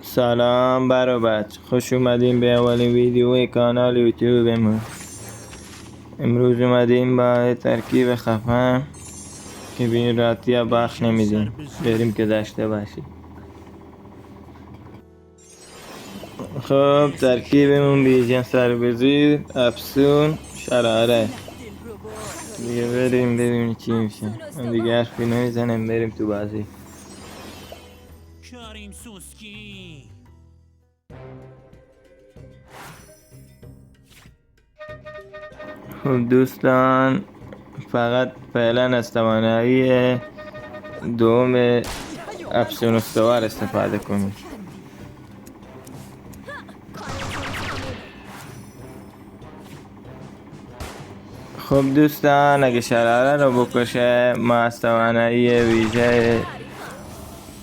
سلام برو بچه، خوش اومدیم به اولین ویدیو کانال یوتیوبمون. امروز اومدیم با ترکیب خفن که به این راحتی ها بخش نمیدیم. بریم که داشته باشیم. خب ترکیبمون بیژن سربزیر، افسون، شراره. دیگه بریم ببینیم چی میشه. من دیگه حرفی نمیزنم، بریم تو بازی. کریم سوسکی خب دوستان، فقط فعلا از توانایی دوم افسون استوار استفاده کنید. خب دوستان، اگه شراره رو بکشه ما از توانایی ویژه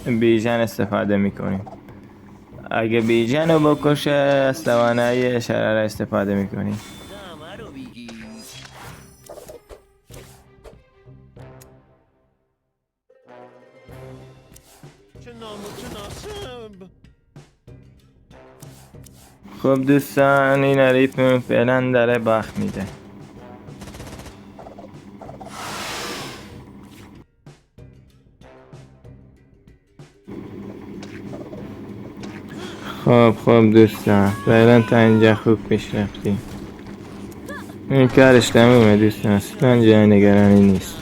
بیژن استفاده میکنیم. اگه بیژن رو بکشه از توانایی شراره استفاده میکنیم. همه رو بگی. چه نامتناسب. خب دوستان، این حریفمون فعلا داره باخت میده. خب دوستان، فعلا تا اینجا خوب پیش رفتیم. این کارش تمومه دوستان، اصلا جای نگرانی نیست.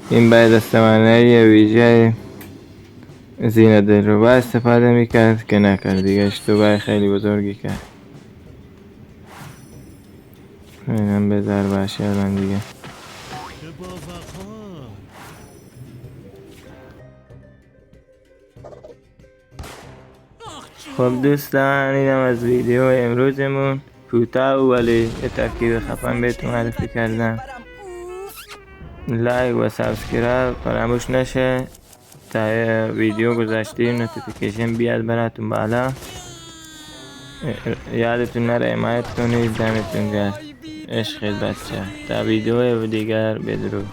این باید از توانایی ویژه زینه دلربا استفاده میکرد که نکرد. دیگه اشتباه خیلی بزرگی کرد. اینم بذار باشه الان دیگه. چه با وقار. خب دوستان، اینم از ویدیو امروزمون. کوتاه ولی یه ترکیب خفن بهتون معرفی کردم. لایک و سابسکرایب فراموش نشه تا ویدیو گذاشتیم نوتیفیکیشن بیاد براتون بالا. یادتون نره حمایت کنید. دمتون گرم. عشق بچه. تا ویدیو دیگر، بدرود.